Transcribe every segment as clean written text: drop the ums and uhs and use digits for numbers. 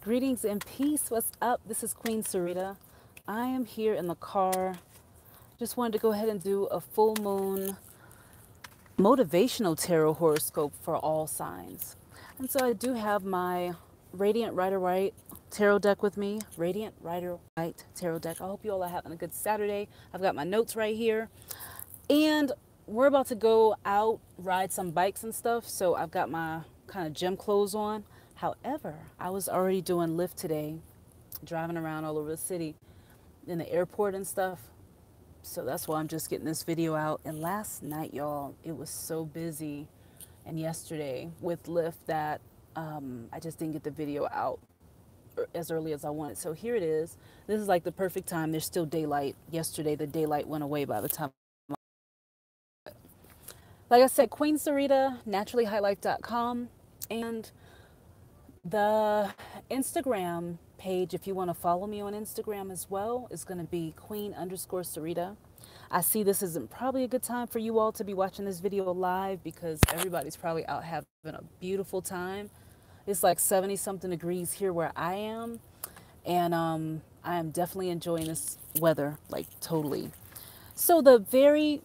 Greetings and peace. What's up? This is Queen Sarita. I am here in the car. Just wanted to go ahead and do a full moon motivational tarot horoscope for all signs. And so I do have my Radiant Rider White tarot deck with me. Radiant Rider White tarot deck. I hope you all are having a good Saturday. I've got my notes right here. And we're about to go out, ride some bikes and stuff. So I've got my kind of gym clothes on. However, I was already doing Lyft today, driving around all over the city in the airport and stuff. So that's why I'm just getting this video out. And last night, y'all, it was so busy. And yesterday with Lyft that I just didn't get the video out as early as I wanted. So here it is. This is like the perfect time. There's still daylight. Yesterday, the daylight went away by the time. Like I said, Queen Sarita, naturallyhighlife.com. And the Instagram page, if you want to follow me on Instagram as well, is going to be Queen_Sarita. I see this isn't probably a good time for you all to be watching this video live because everybody's probably out having a beautiful time. It's like 70 something degrees here where I am. And I am definitely enjoying this weather, like totally. So the very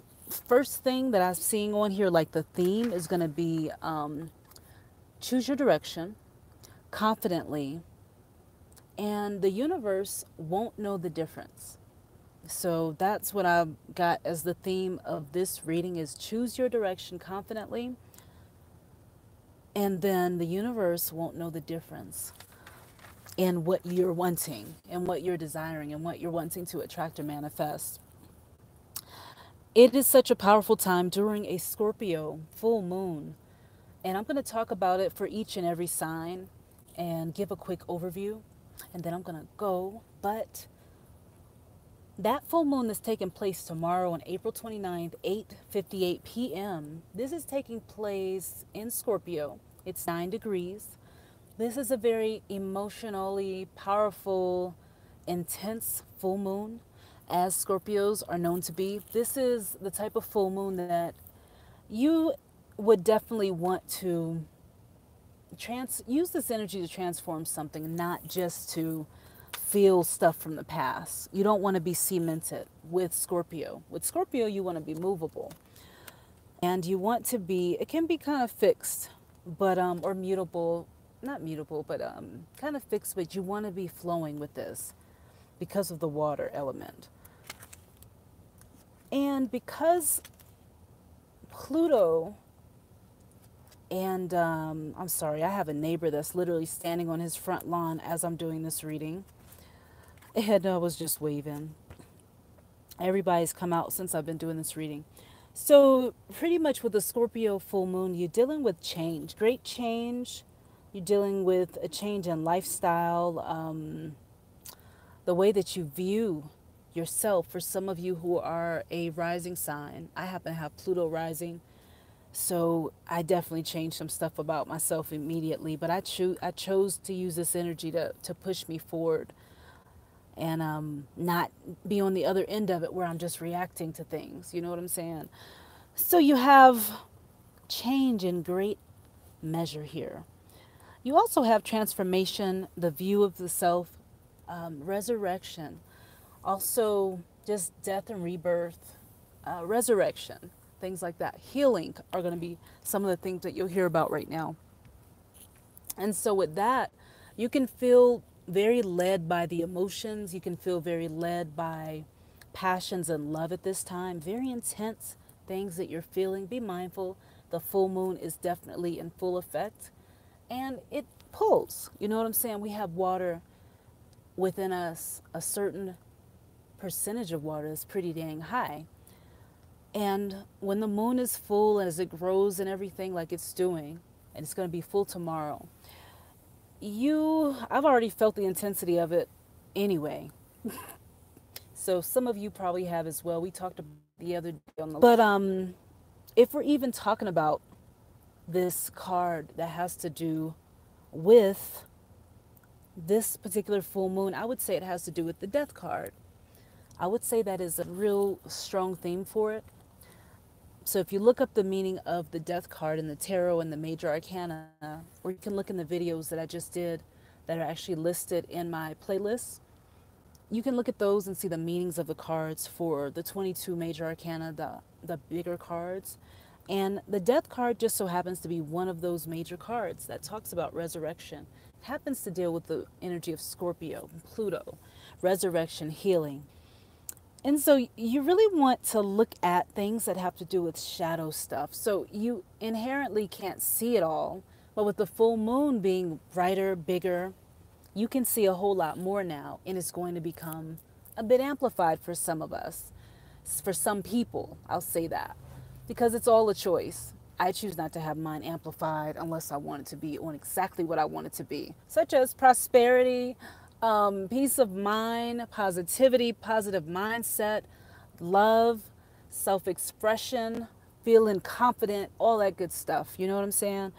first thing that I'm seeing on here, like the theme, is going to be choose your direction confidently, and the universe won't know the difference. So that's what I've got as the theme of this reading, is choose your direction confidently, and then the universe won't know the difference in what you're wanting and what you're desiring and what you're wanting to attract or manifest. It is such a powerful time during a Scorpio full moon, and I'm going to talk about it for each and every sign and give a quick overview, and then I'm going to go. But that full moon that's taking place tomorrow on April 29th, 8:58 p.m. This is taking place in Scorpio. It's 9 degrees. This is a very emotionally powerful, intense full moon, as Scorpios are known to be. This is the type of full moon that you would definitely want to use this energy to transform something, not just to feel stuff from the past. You don't want to be cemented with Scorpio. With Scorpio, you want to be movable. And you want to be, it can be kind of fixed, but, or mutable, not mutable, but kind of fixed, but you want to be flowing with this because of the water element. And because Pluto, and I'm sorry, I have a neighbor that's literally standing on his front lawn as I'm doing this reading. And I was just waving. Everybody's come out since I've been doing this reading. So pretty much with the Scorpio full moon, you're dealing with change, great change. You're dealing with a change in lifestyle, the way that you view yourself. For some of you who are a rising sign, I happen to have Pluto rising. So I definitely changed some stuff about myself immediately, but I chose to use this energy to push me forward and not be on the other end of it where I'm just reacting to things. You know what I'm saying? So you have change in great measure here. You also have transformation, the view of the self, resurrection, also just death and rebirth, resurrection. Things like that. Healing are going to be some of the things that you'll hear about right now. And so with that, you can feel very led by the emotions. You can feel very led by passions and love at this time. Very intense things that you're feeling. Be mindful. The full moon is definitely in full effect. And it pulls. You know what I'm saying? We have water within us. A certain percentage of water is pretty dang high. And when the moon is full, as it grows and everything like it's doing, and it's going to be full tomorrow, I've already felt the intensity of it anyway. So some of you probably have as well. We talked about the other day on the... But if we're even talking about this card that has to do with this particular full moon, I would say it has to do with the death card. I would say that is a real strong theme for it. So if you look up the meaning of the death card in the tarot and the major arcana, or you can look in the videos that I just did that are actually listed in my playlist. You can look at those and see the meanings of the cards for the 22 major arcana, the bigger cards. And the death card just so happens to be one of those major cards that talks about resurrection. It happens to deal with the energy of Scorpio, Pluto, resurrection, healing. And so you really want to look at things that have to do with shadow stuff. So you inherently can't see it all, but with the full moon being brighter, bigger, you can see a whole lot more now, and it's going to become a bit amplified for some of us. For some people, I'll say that, because it's all a choice. I choose not to have mine amplified unless I want it to be on exactly what I want it to be, such as prosperity, peace of mind, positivity, positive mindset, love, self-expression, feeling confident, all that good stuff. You know what I'm saying?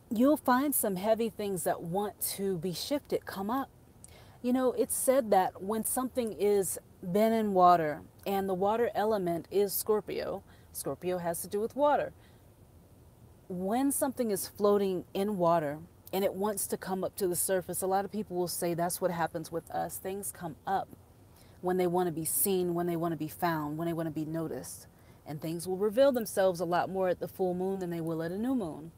You'll find some heavy things that want to be shifted come up. You know, it's said that when something is been in water, and the water element is Scorpio, Scorpio has to do with water. When something is floating in water and it wants to come up to the surface, a lot of people will say that's what happens with us. Things come up when they want to be seen, when they want to be found, when they want to be noticed. And things will reveal themselves a lot more at the full moon than they will at a new moon.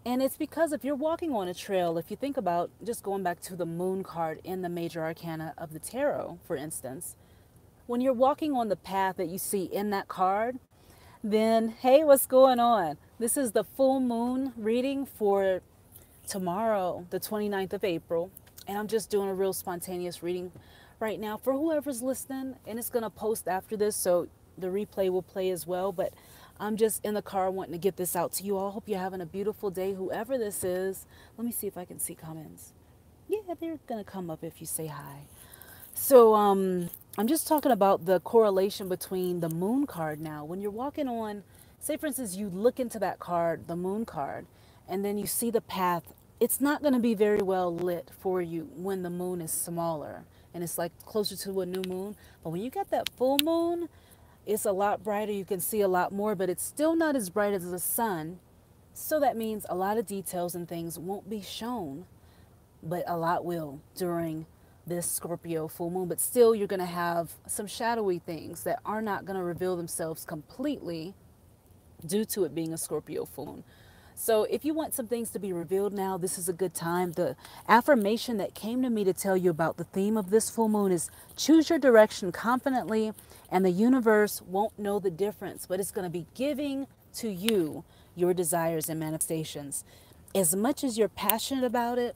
And it's because if you're walking on a trail, if you think about just going back to the moon card in the major arcana of the tarot, for instance, when you're walking on the path that you see in that card, then, hey, what's going on? This is the full moon reading for tomorrow, the 29th of April. And I'm just doing a real spontaneous reading right now for whoever's listening. And it's going to post after this, so the replay will play as well. But I'm just in the car wanting to get this out to you all. Hope you're having a beautiful day, whoever this is. Let me see if I can see comments. Yeah, they're going to come up if you say hi. So I'm just talking about the correlation between the moon card now. When you're walking on, say for instance, you look into that card, the moon card, and then you see the path. It's not going to be very well lit for you when the moon is smaller and it's like closer to a new moon. But when you get that full moon, it's a lot brighter. You can see a lot more, but it's still not as bright as the sun. So that means a lot of details and things won't be shown, but a lot will during this Scorpio full moon. But still, you're going to have some shadowy things that are not going to reveal themselves completely due to it being a Scorpio full moon. So if you want some things to be revealed now, this is a good time. The affirmation that came to me to tell you about the theme of this full moon is choose your direction confidently, and the universe won't know the difference, but it's going to be giving to you your desires and manifestations. As much as you're passionate about it,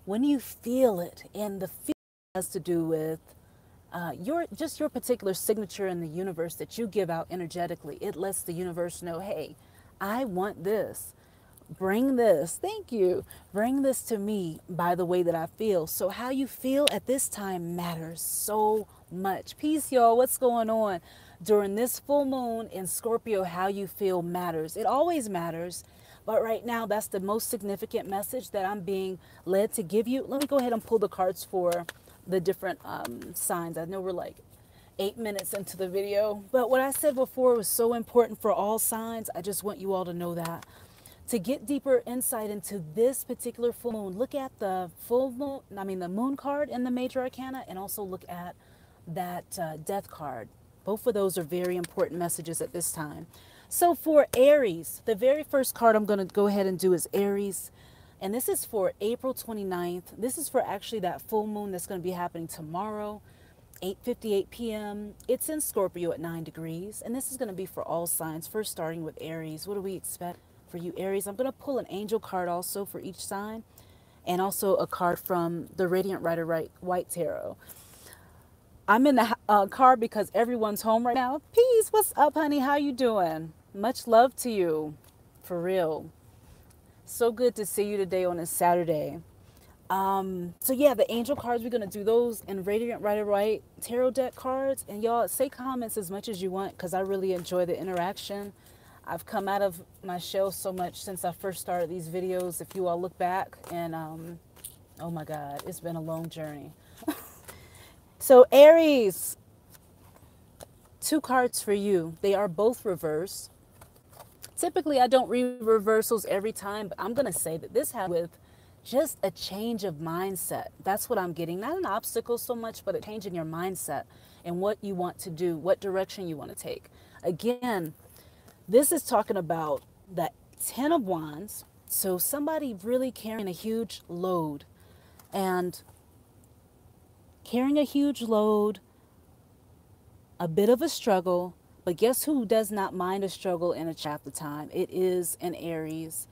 when you feel it, and the feel has to do with your particular signature in the universe that you give out energetically. It lets the universe know, hey, I want this. Bring this. Thank you. Bring this to me by the way that I feel. So how you feel at this time matters so much. Peace, y'all. What's going on? During this full moon in Scorpio, how you feel matters. It always matters. But right now, that's the most significant message that I'm being led to give you. Let me go ahead and pull the cards for the different signs. I know we're like 8 minutes into the video, but what I said before was so important for all signs. I just want you all to know that. To get deeper insight into this particular full moon, look at the the moon card in the major arcana, and also look at that death card. Both of those are very important messages at this time. So for Aries, the very first card I'm going to go ahead and do is Aries. And this is for April 29th. This is for actually that full moon that's going to be happening tomorrow, 8:58 p.m. It's in Scorpio at 9 degrees. And this is going to be for all signs. First starting with Aries. What do we expect for you, Aries? I'm going to pull an angel card also for each sign. And also a card from the Radiant Rider White Tarot. I'm in the car because everyone's home right now. Peace. What's up, honey? How you doing? Much love to you. For real. So good to see you today on a Saturday. So yeah, the angel cards, we're going to do those in Radiant Rider White Tarot deck cards. And y'all, say comments as much as you want because I really enjoy the interaction. I've come out of my shell so much since I first started these videos. If you all look back, and oh my God, it's been a long journey. So Aries, 2 cards for you. They are both reversed. Typically, I don't read reversals every time, but I'm going to say that this has with just a change of mindset. That's what I'm getting. Not an obstacle so much, but a change in your mindset and what you want to do, what direction you want to take. Again, this is talking about the 10 of Wands. So somebody really carrying a huge load, and carrying a huge load, a bit of a struggle, but guess who does not mind a struggle in a chapter time? It is an Aries.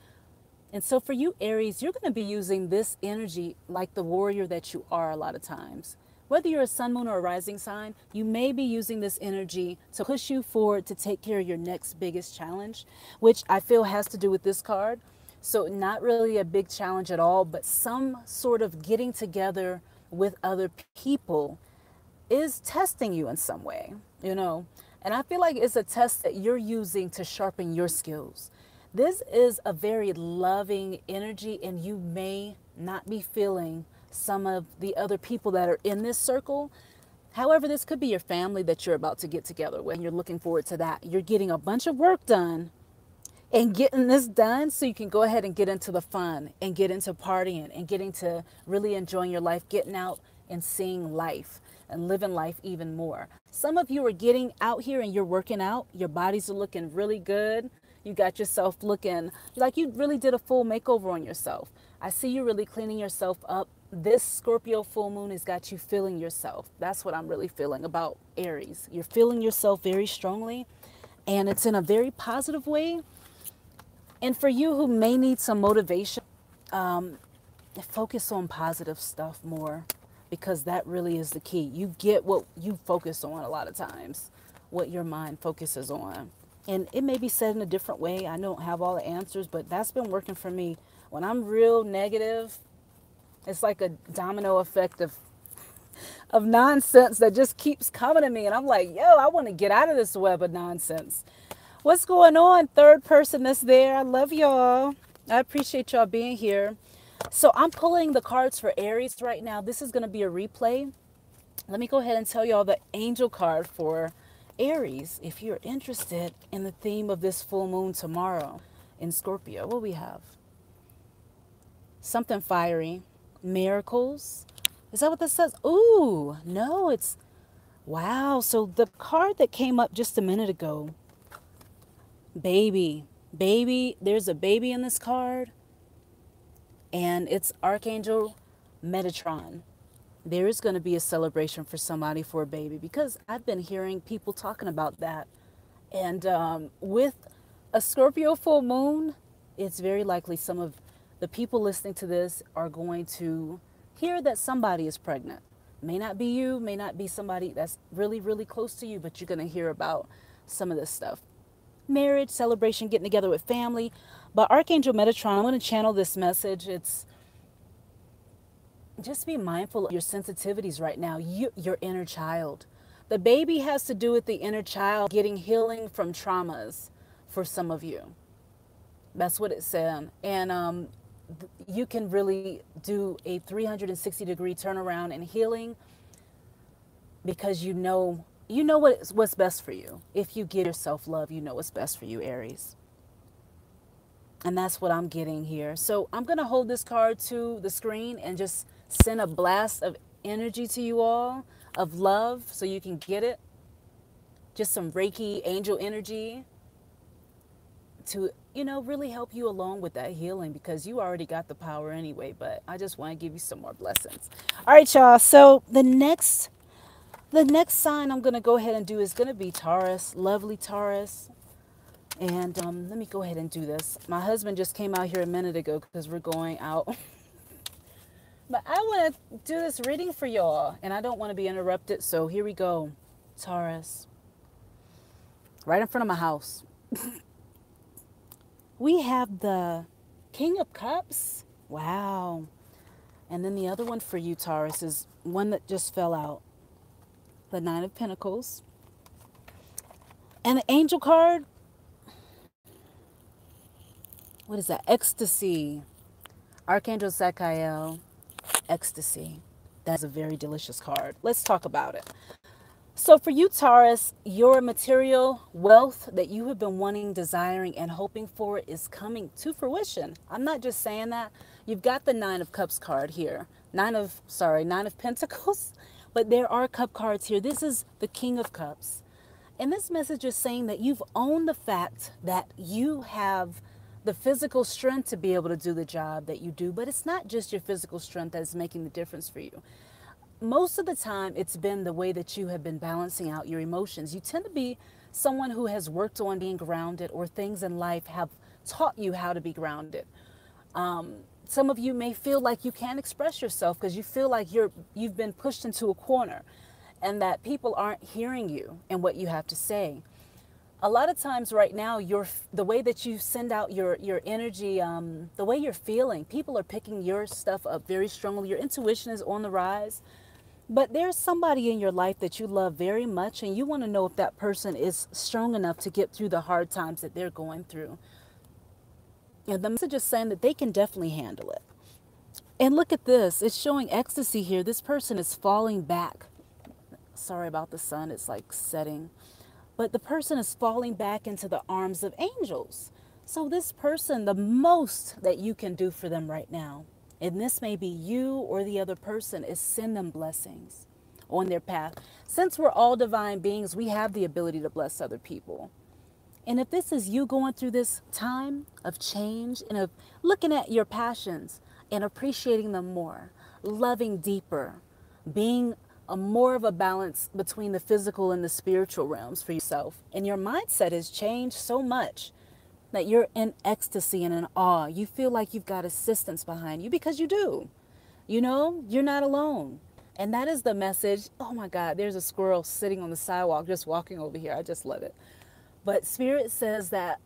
And so for you, Aries, you're going to be using this energy like the warrior that you are a lot of times. Whether you're a sun, moon, or a rising sign, you may be using this energy to push you forward to take care of your next biggest challenge, which I feel has to do with this card. So not really a big challenge at all, but some sort of getting together with other people is testing you in some way, you know. And I feel like it's a test that you're using to sharpen your skills. This is a very loving energy, and you may not be feeling some of the other people that are in this circle. However, this could be your family that you're about to get together with, and you're looking forward to that. You're getting a bunch of work done and getting this done so you can go ahead and get into the fun and get into partying and getting to really enjoying your life, getting out and seeing life and living life even more. Some of you are getting out here and you're working out. Your bodies are looking really good. You got yourself looking like you really did a full makeover on yourself. I see you really cleaning yourself up. This Scorpio full moon has got you feeling yourself. That's what I'm really feeling about Aries. You're feeling yourself very strongly, and it's in a very positive way. And for you who may need some motivation, focus on positive stuff more, because that really is the key. You get what you focus on a lot of times, what your mind focuses on. And it may be said in a different way. I don't have all the answers, but that's been working for me. When I'm real negative, it's like a domino effect of nonsense that just keeps coming to me. And I'm like, yo, I want to get out of this web of nonsense. What's going on, third person that's there? I love y'all. I appreciate y'all being here. So I'm pulling the cards for Aries right now. This is going to be a replay. Let me go ahead and tell y'all the angel card for Aries, if you're interested in the theme of this full moon tomorrow in Scorpio. What we have? Something fiery. Miracles. Is that what this says? Ooh, no, it's... Wow, so the card that came up just a minute ago, baby, there's a baby in this card, and it's Archangel Metatron. There is going to be a celebration for somebody for a baby, because I've been hearing people talking about that. And with a Scorpio full moon, it's very likely some of the people listening to this are going to hear that somebody is pregnant. May not be you, may not be somebody that's really, really close to you, but you're going to hear about some of this stuff. Marriage, celebration, getting together with family. But Archangel Metatron, I'm going to channel this message. It's just be mindful of your sensitivities right now, your inner child. The baby has to do with the inner child getting healing from traumas for some of you. That's what it said. And you can really do a 360-degree turnaround in healing, because you know what's best for you. If you give yourself love, you know what's best for you, Aries. And that's what I'm getting here. So I'm going to hold this card to the screen and just send a blast of energy to you all, of love, so you can get it. Just some Reiki angel energy to, really help you along with that healing, because you already got the power anyway. But I just want to give you some more blessings. All right, y'all. So the next sign I'm going to go ahead and do is going to be Taurus, lovely Taurus. And let me go ahead and do this. My husband just came out here a minute ago because we're going out. But I want to do this reading for y'all, and I don't want to be interrupted. So here we go. Taurus. Right in front of my house. We have the King of Cups. Wow. And then the other one for you, Taurus, is one that just fell out. The Nine of Pentacles. And the angel card. What is that? Ecstasy. Archangel Zadkiel. Ecstasy. That's a very delicious card. Let's talk about it. So for you, Taurus, your material wealth that you have been wanting, desiring, and hoping for is coming to fruition. I'm not just saying that. You've got the Nine of Cups card here. Nine of Pentacles. But there are cup cards here. This is the King of Cups. And this message is saying that you've owned the fact that you have the physical strength to be able to do the job that you do. But it's not just your physical strength that is making the difference for you. Most of the time, it's been the way that you have been balancing out your emotions. You tend to be someone who has worked on being grounded, or things in life have taught you how to be grounded. Some of you may feel like you can't express yourself because you feel like you've been pushed into a corner and that people aren't hearing you and what you have to say. A lot of times right now, the way that you send out your energy, the way you're feeling, people are picking your stuff up very strongly. Your intuition is on the rise. But there's somebody in your life that you love very much, and you want to know if that person is strong enough to get through the hard times that they're going through. And the message is saying that they can definitely handle it. And look at this. It's showing ecstasy here. This person is falling back. Sorry about the sun. It's like setting. But the person is falling back into the arms of angels. So this person, the most that you can do for them right now, and this may be you or the other person, is send them blessings on their path. Since we're all divine beings, we have the ability to bless other people. And if this is you going through this time of change and of looking at your passions and appreciating them more, loving deeper, being more of a balance between the physical and the spiritual realms for yourself, and your mindset has changed so much that you're in ecstasy and in awe. You feel like you've got assistance behind you because you do. You know, you're not alone. And that is the message. Oh my God, there's a squirrel sitting on the sidewalk just walking over here. I just love it. But Spirit says that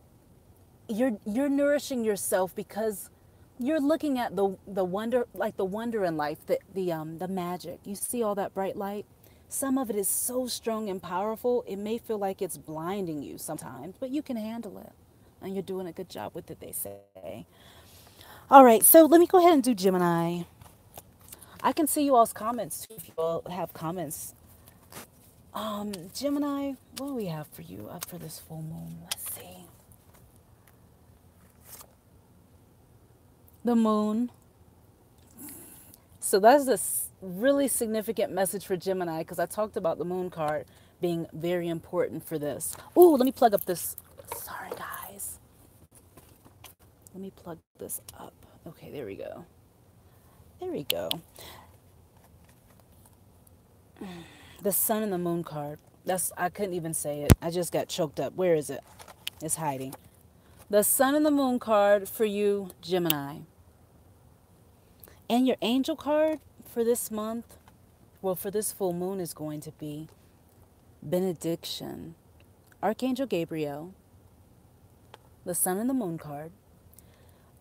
you're nourishing yourself because you're looking at the wonder, like the wonder in life, the magic. You see all that bright light? Some of it is so strong and powerful, it may feel like it's blinding you sometimes, but you can handle it. And you're doing a good job with it, they say. All right, so let me go ahead and do Gemini. I can see you all's comments too if you all have comments. Gemini, what do we have for you up for this full moon? Let's see. The moon. So that's this really significant message for Gemini because I talked about the moon card being very important for this. Ooh, let me plug up this. Sorry, guys. Let me plug this up. Okay, there we go. There we go. The sun and the moon card. I couldn't even say it. I just got choked up. Where is it? It's hiding. The sun and the moon card for you, Gemini. And your angel card for this month, well, for this full moon is going to be benediction. Archangel Gabriel, the sun and the moon card.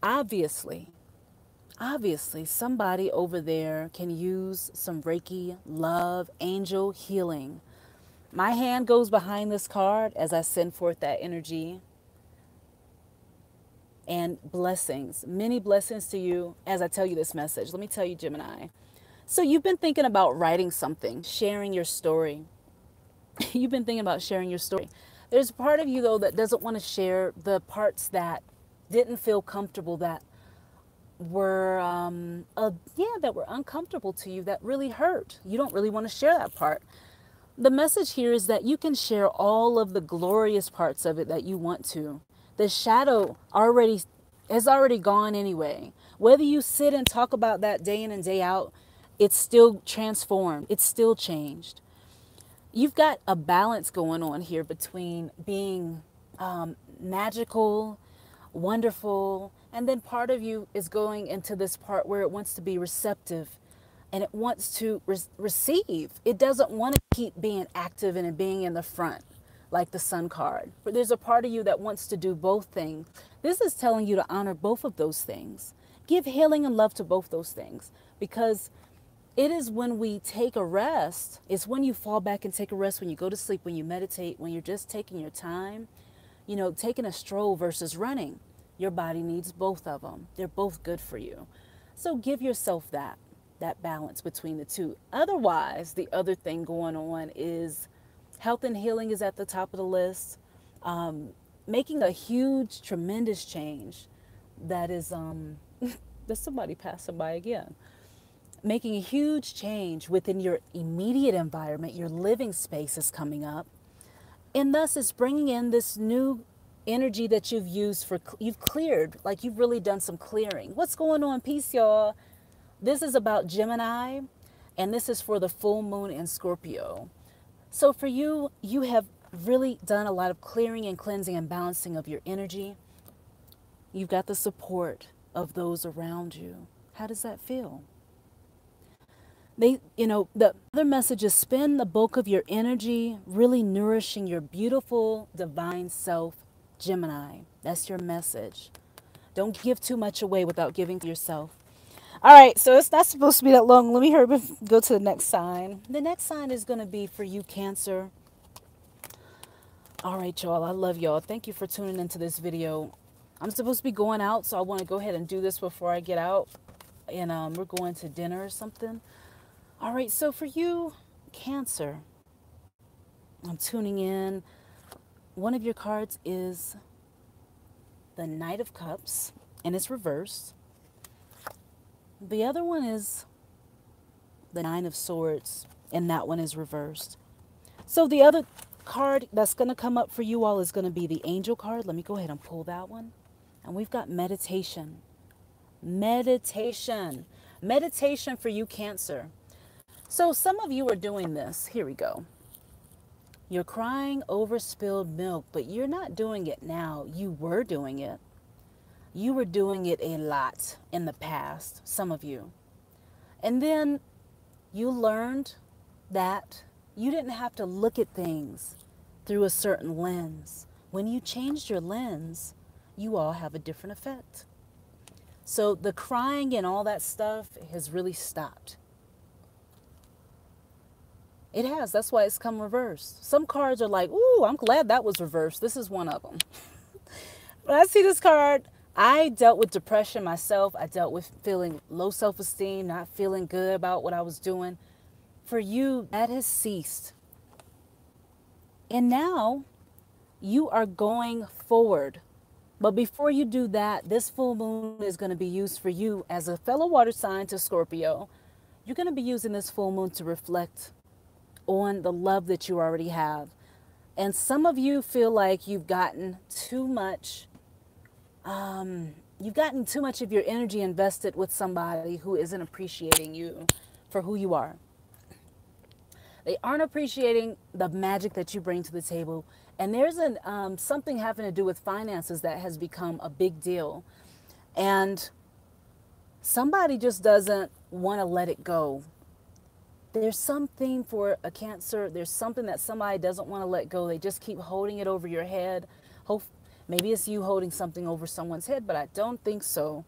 Obviously, somebody over there can use some Reiki, love, angel healing. My hand goes behind this card as I send forth that energy. And blessings, many blessings to you as I tell you this message. Let me tell you, Gemini. So you've been thinking about writing something, sharing your story. You've been thinking about sharing your story. There's a part of you, though, that doesn't want to share the parts that didn't feel comfortable, that were, that were uncomfortable to you, that really hurt. You don't really want to share that part. The message here is that you can share all of the glorious parts of it that you want to. The shadow has already gone anyway. Whether you sit and talk about that day in and day out, it's still transformed. It's still changed. You've got a balance going on here between being magical, wonderful, and then part of you is going into this part where it wants to be receptive and it wants to receive. It doesn't want to keep being active and being in the front like the sun card. But there's a part of you that wants to do both things. This is telling you to honor both of those things. Give healing and love to both those things, because it is when we take a rest, it's when you fall back and take a rest, when you go to sleep, when you meditate, when you're just taking your time, taking a stroll versus running. Your body needs both of them. They're both good for you. So give yourself that balance between the two. Otherwise, the other thing going on is Health and healing is at the top of the list. Making a huge, tremendous change that is, there's somebody passing by again. Making a huge change within your immediate environment, your living space is coming up. And thus it's bringing in this new energy that you've used for, you've cleared, like you've really done some clearing. What's going on? Peace, y'all. This is about Gemini, and this is for the full moon in Scorpio. So for you, you have really done a lot of clearing and cleansing and balancing of your energy. You've got the support of those around you. How does that feel? The other message is spend the bulk of your energy really nourishing your beautiful divine self, Gemini. That's your message. Don't give too much away without giving to yourself. All right, so it's not supposed to be that long. Let me hurry go to the next sign. The next sign is going to be for you, Cancer. All right, y'all. I love y'all. Thank you for tuning into this video. I'm supposed to be going out, so I want to go ahead and do this before I get out. And we're going to dinner or something. All right, so for you, Cancer, I'm tuning in. One of your cards is the Knight of Cups, and it's reversed. The other one is the Nine of Swords, and that one is reversed. So the other card that's going to come up for you all is going to be the Angel card. Let me go ahead and pull that one. And we've got meditation. Meditation. Meditation for you, Cancer. So some of you are doing this. Here we go. You're crying over spilled milk, but you're not doing it now. You were doing it. You were doing it a lot in the past, some of you. And then you learned that you didn't have to look at things through a certain lens. When you changed your lens, you all have a different effect. So the crying and all that stuff has really stopped. It has. That's why it's come reversed. Some cards are like, ooh, I'm glad that was reversed. This is one of them. When I see this card, I dealt with depression myself. I dealt with feeling low self-esteem, not feeling good about what I was doing. For you, that has ceased. And now you are going forward. But before you do that, this full moon is going to be used for you as a fellow water sign to Scorpio. You're going to be using this full moon to reflect on the love that you already have. And some of you feel like you've gotten too much of your energy invested with somebody who isn't appreciating you for who you are. They aren't appreciating the magic that you bring to the table. And there's something having to do with finances that has become a big deal. And somebody just doesn't want to let it go. There's something for a Cancer. There's something that somebody doesn't want to let go. They just keep holding it over your head. Maybe it's you holding something over someone's head, but I don't think so.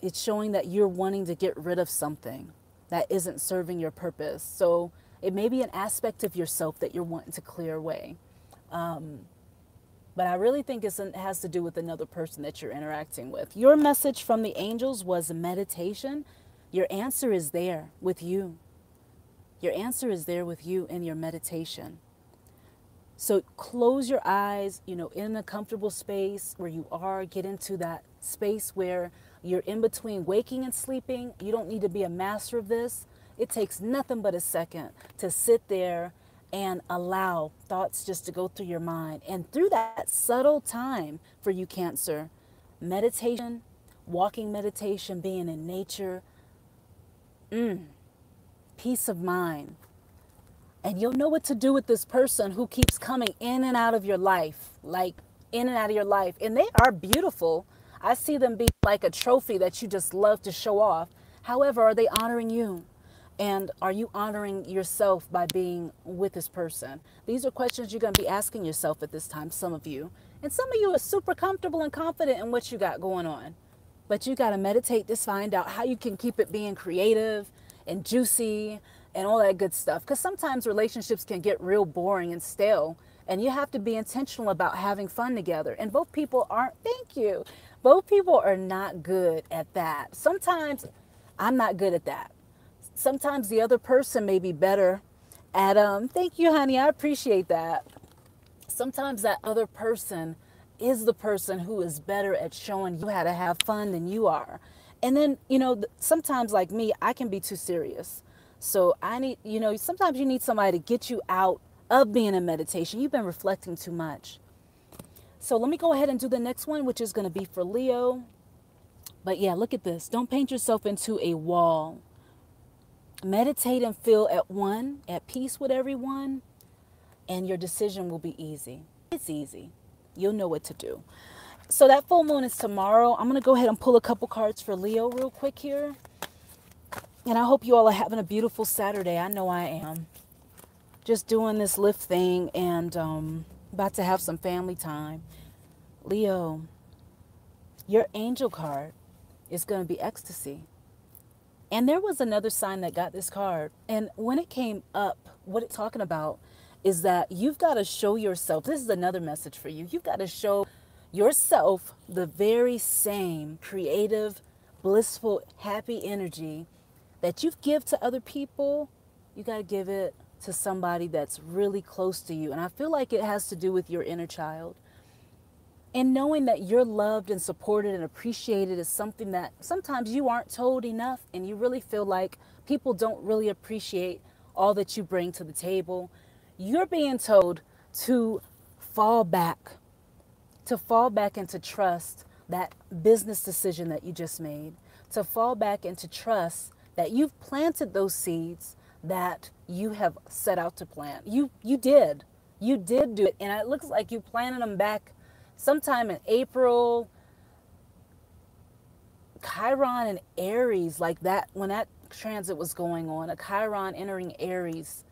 It's showing that you're wanting to get rid of something that isn't serving your purpose. So it may be an aspect of yourself that you're wanting to clear away. But I really think it has to do with another person that you're interacting with. Your message from the angels was meditation. Your answer is there with you. Your answer is there with you in your meditation. So close your eyes, in a comfortable space where you are. Get into that space where you're in between waking and sleeping. You don't need to be a master of this. It takes nothing but a second to sit there and allow thoughts just to go through your mind. And through that subtle time for you, Cancer, meditation, walking meditation, being in nature, peace of mind. And you'll know what to do with this person who keeps coming in and out of your life, like in and out of your life. And they are beautiful. I see them be like a trophy that you just love to show off. However, are they honoring you? And are you honoring yourself by being with this person? These are questions you're going to be asking yourself at this time, some of you. And some of you are super comfortable and confident in what you got going on. But you got to meditate to find out how you can keep it being creative and juicy and all that good stuff. Because sometimes relationships can get real boring and stale. And you have to be intentional about having fun together. And both people aren't, thank you. Both people are not good at that. Sometimes I'm not good at that. Sometimes the other person may be better And thank you, honey. I appreciate that. Sometimes that other person is the person who is better at showing you how to have fun than you are. And then, sometimes like me, I can be too serious. So I need, sometimes you need somebody to get you out of being in meditation. You've been reflecting too much. So let me go ahead and do the next one, which is going to be for Leo. But yeah, look at this. Don't paint yourself into a wall. Meditate and feel at peace with everyone, and your decision will be easy. It's easy. You'll know what to do. So that full moon is tomorrow. I'm going to go ahead and pull a couple cards for Leo real quick here. And I hope you all are having a beautiful Saturday. I know I am. Just doing this lift thing and about to have some family time. Leo, your angel card is going to be ecstasy. And there was another sign that got this card. And when it came up, what it's talking about is that you've got to show yourself. This is another message for you. You've got to show yourself the very same creative, blissful, happy energy that you give to other people. You got to give it to somebody that's really close to you. And I feel like it has to do with your inner child. And knowing that you're loved and supported and appreciated is something that sometimes you aren't told enough, and you really feel like people don't really appreciate all that you bring to the table. You're being told to fall back and to trust that business decision that you just made, to fall back and to trust that you've planted those seeds that you have set out to plant. You did do it, and it looks like you planted them back sometime in April. Chiron and Aries, like that, when that transit was going on, a Chiron entering Aries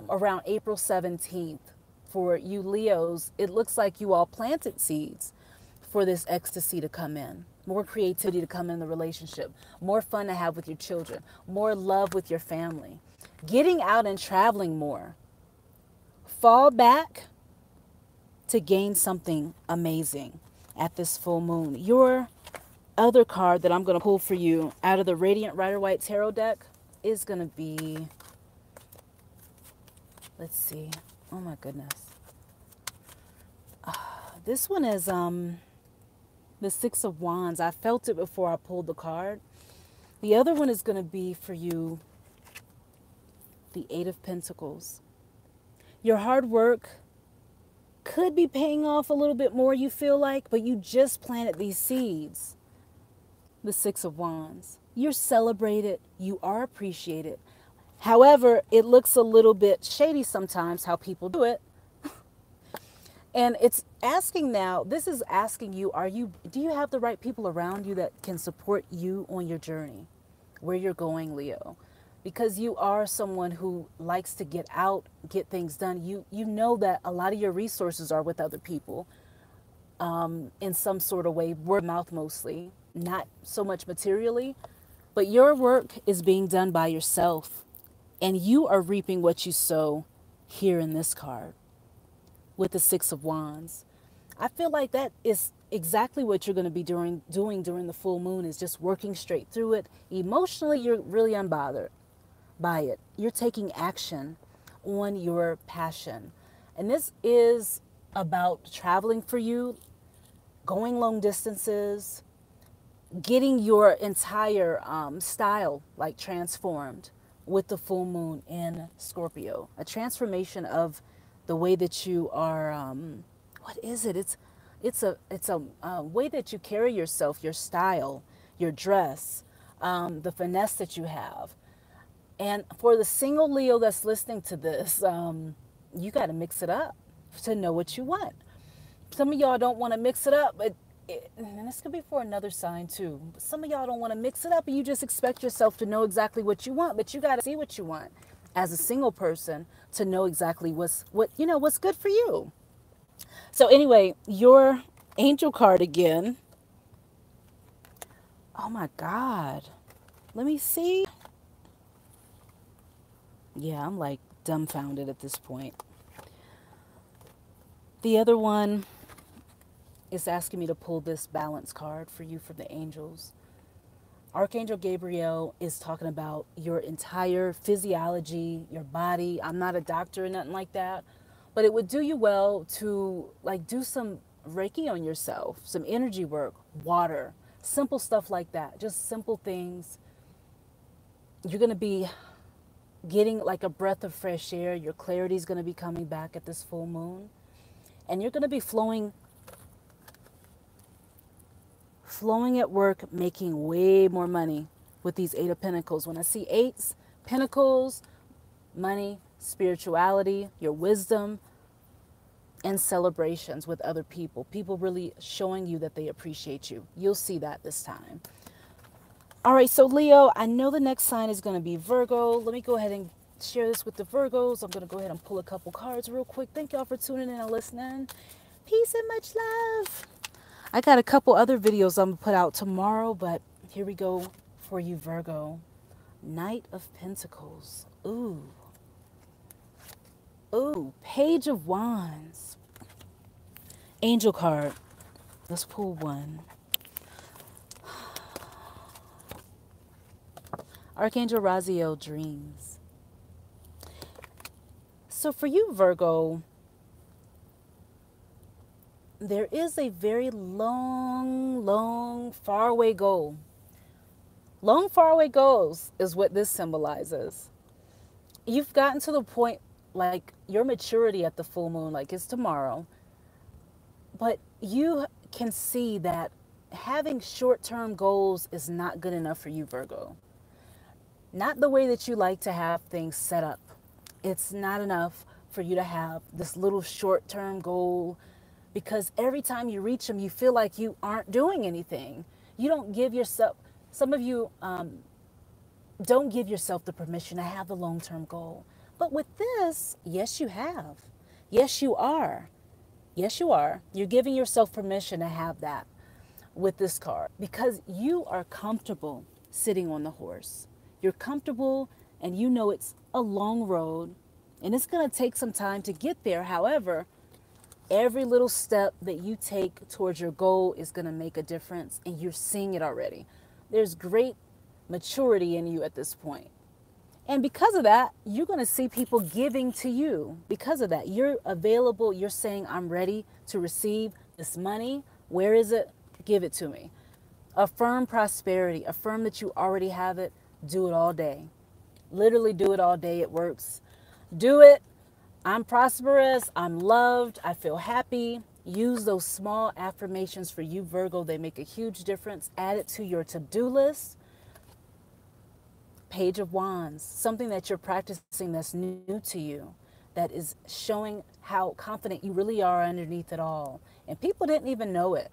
around April 17th. For you Leos, it looks like you all planted seeds for this ecstasy to come in, more creativity to come in the relationship, more fun to have with your children, more love with your family, getting out and traveling more. Fall back to gain something amazing at this full moon. Your other card that I'm going to pull for you out of the Radiant Rider-Waite Tarot deck is going to be, let's see. Oh my goodness. This one is the Six of Wands. I felt it before I pulled the card. The other one is going to be for you, the Eight of Pentacles. Your hard work could be paying off a little bit more, you feel like, but you just planted these seeds. The Six of Wands. You're celebrated. You are appreciated. However, it looks a little bit shady sometimes how people do it. And it's asking now, this is asking you, do you have the right people around you that can support you on your journey, where you're going, Leo? Because you are someone who likes to get out, get things done. You know that a lot of your resources are with other people in some sort of way, word of mouth mostly, not so much materially. But your work is being done by yourself, and you are reaping what you sow here in this card with the Six of Wands. I feel like that is exactly what you're going to be doing during the full moon, is just working straight through it. Emotionally, you're really unbothered by it. You're taking action on your passion. And this is about traveling for you, going long distances, getting your entire style like transformed with the full moon in Scorpio. A transformation of the way that you are, what is it? It's a way that you carry yourself, your style, your dress, the finesse that you have. And for the single Leo that's listening to this, you got to mix it up to know what you want. Some of y'all don't want to mix it up, but and this could be for another sign too. Some of y'all don't want to mix it up, and you just expect yourself to know exactly what you want, but you got to see what you want as a single person to know exactly what's good for you. So anyway, your angel card again. Oh my God. Let me see. Yeah, I'm like dumbfounded at this point. The other one is asking me to pull this balance card for you from the angels. Archangel Gabriel is talking about your entire physiology, your body. I'm not a doctor or nothing like that, but it would do you well to like do some Reiki on yourself, some energy work, water, simple stuff like that. Just simple things. You're going to be getting like a breath of fresh air. Your clarity is going to be coming back at this full moon. And you're going to be flowing at work, making way more money with these Eight of Pentacles. When I see eights, Pentacles, money, spirituality, your wisdom, and celebrations with other people. People really showing you that they appreciate you. You'll see that this time. All right, so Leo, I know the next sign is going to be Virgo. Let me go ahead and share this with the Virgos. I'm going to go ahead and pull a couple cards real quick. Thank y'all for tuning in and listening. Peace and much love. I got a couple other videos I'm going to put out tomorrow, but here we go for you, Virgo. Knight of Pentacles. Ooh. Ooh, Page of Wands. Angel card. Let's pull one. Archangel Raziel, dreams. So for you, Virgo, there is a very long, faraway goal. Long, faraway goals is what this symbolizes. You've gotten to the point, like your maturity at the full moon, like it's tomorrow. But you can see that having short-term goals is not good enough for you, Virgo. Not the way that you like to have things set up. It's not enough for you to have this little short-term goal, because every time you reach them, you feel like you aren't doing anything. You don't give yourself, some of you don't give yourself the permission to have the long-term goal. But with this, yes, you have. Yes, you are. Yes, you are. You're giving yourself permission to have that with this card because you are comfortable sitting on the horse. You're comfortable and you know it's a long road and it's going to take some time to get there. However, every little step that you take towards your goal is going to make a difference, and you're seeing it already. There's great maturity in you at this point. And because of that, you're going to see people giving to you. Because of that, you're available. You're saying, I'm ready to receive this money. Where is it? Give it to me. Affirm prosperity. Affirm that you already have it. Do it all day. Literally do it all day. It works. Do it. I'm prosperous. I'm loved. I feel happy. Use those small affirmations for you, Virgo. They make a huge difference. Add it to your to-do list. Page of Wands, something that you're practicing that's new to you, that is showing how confident you really are underneath it all. And people didn't even know it,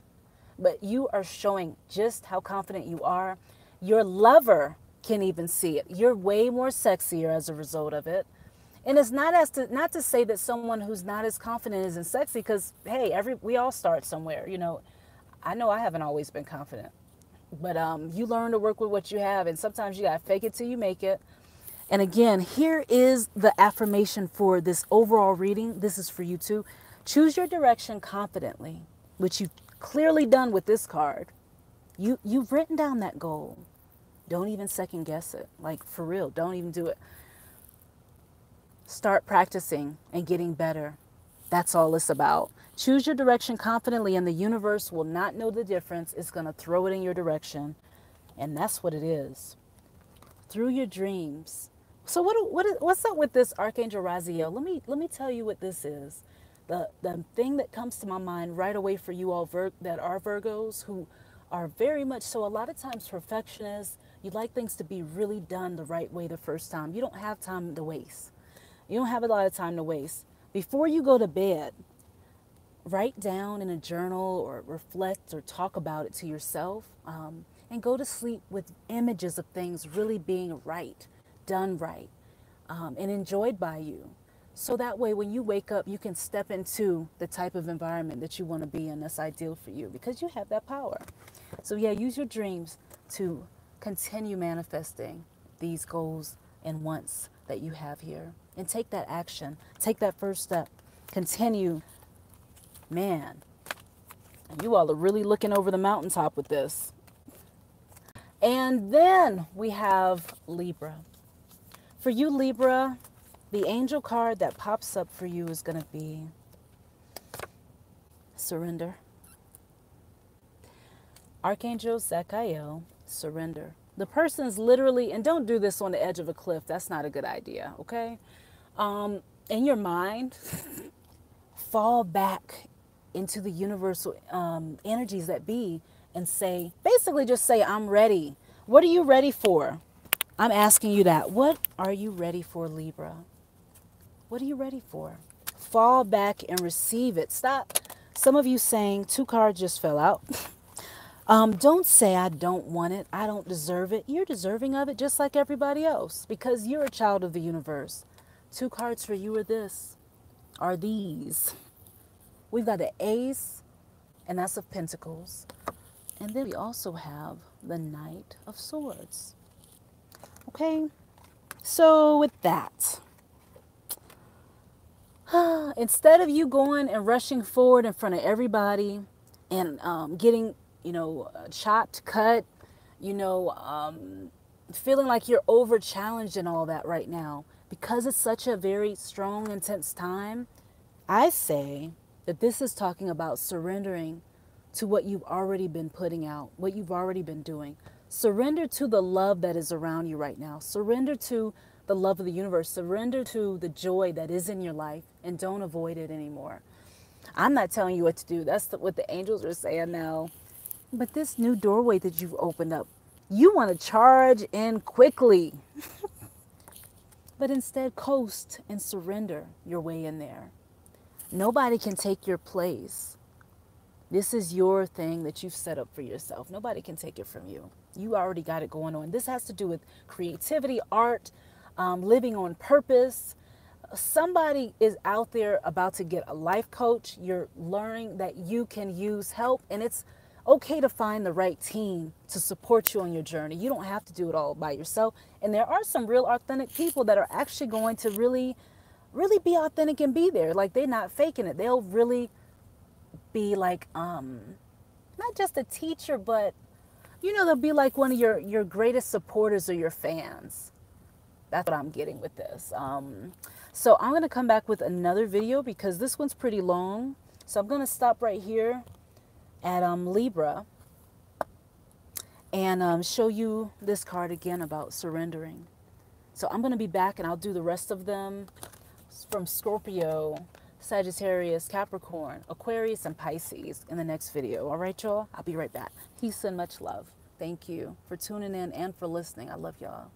but you are showing just how confident you are. Your lover can even see it. You're way more sexier as a result of it. And it's not to say that someone who's not as confident isn't sexy, because hey, we all start somewhere. You know I haven't always been confident. But you learn to work with what you have, and sometimes you got to fake it till you make it. And again, here is the affirmation for this overall reading. This is for you too. Choose your direction confidently, which you've clearly done with this card. You've written down that goal. Don't even second guess it. Like, for real, don't even do it. Start practicing and getting better. That's all it's about. Choose your direction confidently, and the universe will not know the difference. It's going to throw it in your direction. And that's what it is. Through your dreams. So what's up with this Archangel Raziel? Let me tell you what this is. The thing that comes to my mind right away for you all that are Virgos, who are very much so, a lot of times perfectionists. You like things to be really done the right way the first time. You don't have time to waste. You don't have a lot of time to waste. Before you go to bed, write down in a journal or reflect or talk about it to yourself, and go to sleep with images of things really being right, done right, and enjoyed by you. So that way when you wake up, you can step into the type of environment that you want to be in that's ideal for you, because you have that power. So yeah, use your dreams to continue manifesting these goals and wants that you have here. And take that action. Take that first step. Continue. Man, you all are really looking over the mountaintop with this. And then we have Libra. For you, Libra, the angel card that pops up for you is going to be surrender. Archangel Zachariel, surrender. The person is literally, and don't do this on the edge of a cliff. That's not a good idea, okay? In your mind, fall back into the universal energies that be and say, basically just say, I'm ready. What are you ready for? I'm asking you that. What are you ready for, Libra? What are you ready for? Fall back and receive it. Stop. Some of you saying 2 cards just fell out. Don't say I don't want it. I don't deserve it. You're deserving of it just like everybody else because you're a child of the universe. 2 cards for you are these. We've got the Ace, and that's of Pentacles. And then we also have the Knight of Swords. Okay, so with that, instead of you going and rushing forward in front of everybody and getting, chopped, cut, feeling like you're over challenged and all that right now, because it's such a very strong, intense time, I say that this is talking about surrendering to what you've already been putting out, what you've already been doing. Surrender to the love that is around you right now. Surrender to the love of the universe. Surrender to the joy that is in your life and don't avoid it anymore. I'm not telling you what to do. That's what the angels are saying now. But this new doorway that you've opened up, you want to charge in quickly. But instead, coast and surrender your way in there. Nobody can take your place. This is your thing that you've set up for yourself. Nobody can take it from you. You already got it going on. This has to do with creativity, art, living on purpose. Somebody is out there about to get a life coach. You're learning that you can use help, and it's okay to find the right team to support you on your journey. You don't have to do it all by yourself. And there are some real authentic people that are actually going to really be authentic and be there. Like, they're not faking it. They'll really be like, not just a teacher, but, they'll be like one of your greatest supporters or your fans. That's what I'm getting with this. So I'm going to come back with another video because this one's pretty long. So I'm going to stop right here at Libra and show you this card again about surrendering. So I'm going to be back and I'll do the rest of them from Scorpio, Sagittarius, Capricorn, Aquarius, and Pisces in the next video. All right, y'all? I'll be right back. Peace and much love. Thank you for tuning in and for listening. I love y'all.